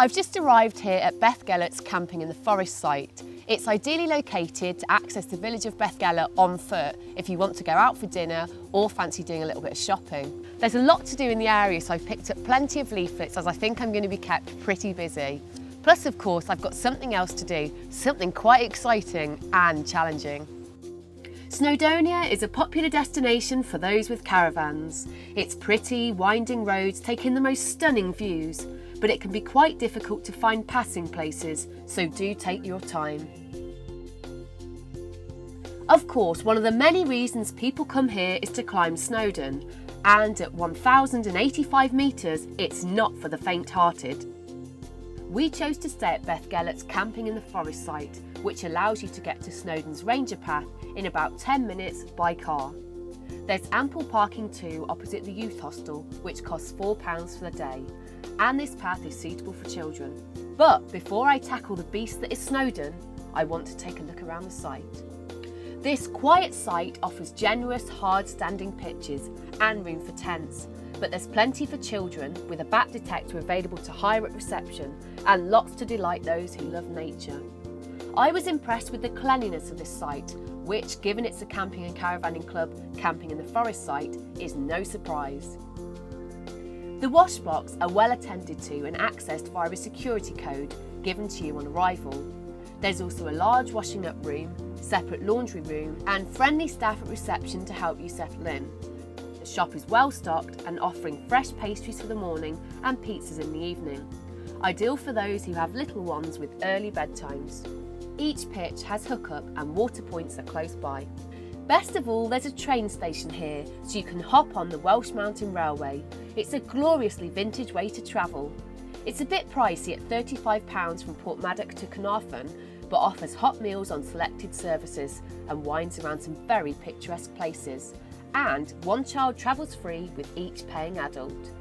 I've just arrived here at Bethgellert's camping in the forest site. It's ideally located to access the village of Bethgellert on foot if you want to go out for dinner or fancy doing a little bit of shopping. There's a lot to do in the area, so I've picked up plenty of leaflets as I think I'm going to be kept pretty busy. Plus, of course, I've got something else to do, something quite exciting and challenging. Snowdonia is a popular destination for those with caravans. It's pretty, winding roads take in the most stunning views, but it can be quite difficult to find passing places, so do take your time. Of course, one of the many reasons people come here is to climb Snowdon, and at 1,085 metres, it's not for the faint-hearted. We chose to stay at Bethgellert's camping in the forest site, which allows you to get to Snowdon's Ranger Path in about 10 minutes by car. There's ample parking too opposite the youth hostel, which costs £4 for the day, and this path is suitable for children. But before I tackle the beast that is Snowdon, I want to take a look around the site. This quiet site offers generous, hard-standing pitches and room for tents, but there's plenty for children with a bat detector available to hire at reception and lots to delight those who love nature. I was impressed with the cleanliness of this site, which, given it's a camping and caravanning club, camping in the forest site, is no surprise. The wash blocks are well attended to and accessed via a security code given to you on arrival. There's also a large washing up room, separate laundry room and friendly staff at reception to help you settle in. The shop is well stocked and offering fresh pastries for the morning and pizzas in the evening, ideal for those who have little ones with early bedtimes. Each pitch has hookup and water points are close by. Best of all, there's a train station here, so you can hop on the Welsh Mountain Railway. It's a gloriously vintage way to travel. It's a bit pricey at £35 from Portmeirion to Caravan, but offers hot meals on selected services and winds around some very picturesque places. And one child travels free with each paying adult.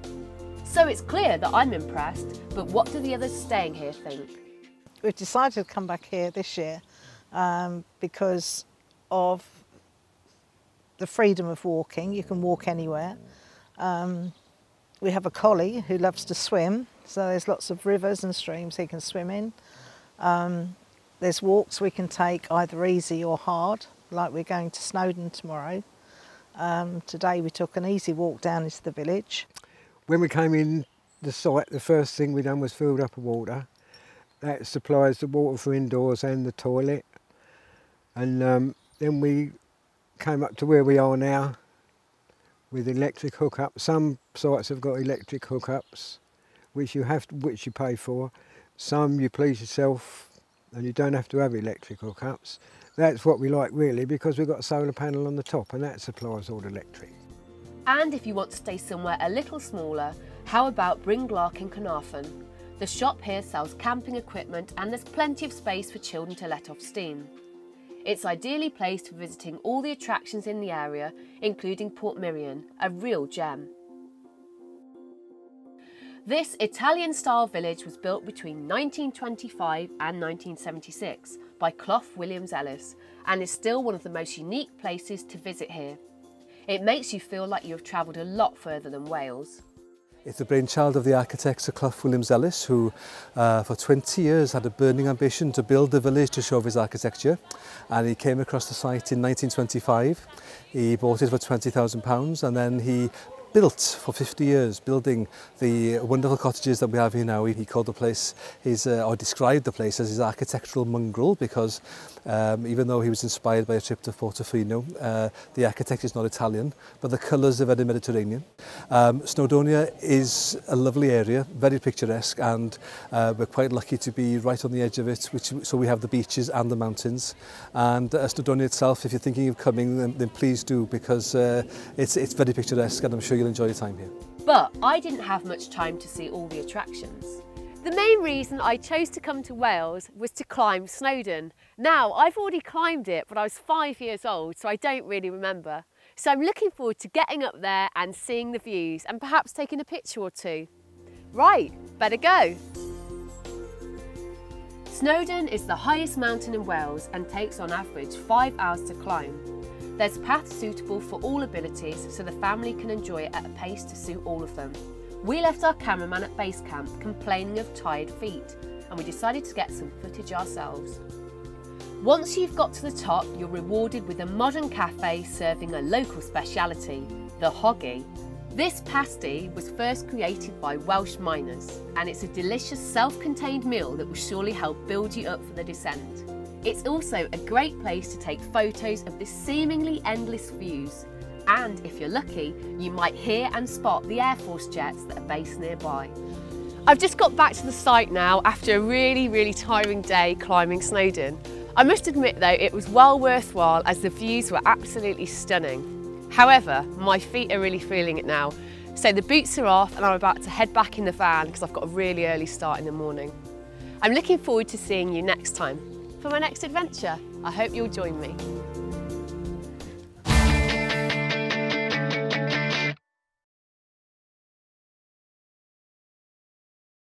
So it's clear that I'm impressed, but what do the others staying here think? We've decided to come back here this year because of the freedom of walking. You can walk anywhere. We have a collie who loves to swim, so there's lots of rivers and streams he can swim in. There's walks we can take either easy or hard, like we're going to Snowdon tomorrow. Today we took an easy walk down into the village. When we came in the site, the first thing we done was filled up with water. That supplies the water for indoors and the toilet. And then we came up to where we are now with electric hookups. Some sites have got electric hookups, which you pay for. Some you please yourself and you don't have to have electric hookups. That's what we like really, because we've got a solar panel on the top and that supplies all the electric. And if you want to stay somewhere a little smaller, how about Bringlark in Caravan? The shop here sells camping equipment and there's plenty of space for children to let off steam. It's ideally placed for visiting all the attractions in the area, including Portmeirion, a real gem. This Italian-style village was built between 1925 and 1976 by Clough Williams Ellis and is still one of the most unique places to visit here. It makes you feel like you have travelled a lot further than Wales. It's the brainchild of the architect Sir Clough Williams Ellis, who for 20 years had a burning ambition to build the village to show off his architecture, and he came across the site in 1925. He bought it for £20,000 and then he built for 50 years, building the wonderful cottages that we have here now. He called the place or described the place as his architectural mongrel, because even though he was inspired by a trip to Portofino, the architecture is not Italian, but the colours are very Mediterranean. Snowdonia is a lovely area, very picturesque, and we're quite lucky to be right on the edge of it, so we have the beaches and the mountains. And Snowdonia itself, if you're thinking of coming, then please do, because it's very picturesque and I'm sure you'll enjoy your time here. But I didn't have much time to see all the attractions. The main reason I chose to come to Wales was to climb Snowdon. Now, I've already climbed it, but I was 5 years old, so I don't really remember. So I'm looking forward to getting up there and seeing the views and perhaps taking a picture or two. Right, better go. Snowdon is the highest mountain in Wales and takes on average 5 hours to climb. There's paths suitable for all abilities, so the family can enjoy it at a pace to suit all of them. We left our cameraman at base camp complaining of tired feet, and we decided to get some footage ourselves. Once you've got to the top, you're rewarded with a modern cafe serving a local speciality, the hoggy. This pasty was first created by Welsh miners, and it's a delicious self-contained meal that will surely help build you up for the descent. It's also a great place to take photos of the seemingly endless views, and if you're lucky, you might hear and spot the Air Force jets that are based nearby. I've just got back to the site now after a really tiring day climbing Snowdon. I must admit though, it was well worthwhile as the views were absolutely stunning. However, my feet are really feeling it now, so the boots are off and I'm about to head back in the van because I've got a really early start in the morning. I'm looking forward to seeing you next time for my next adventure. I hope you'll join me.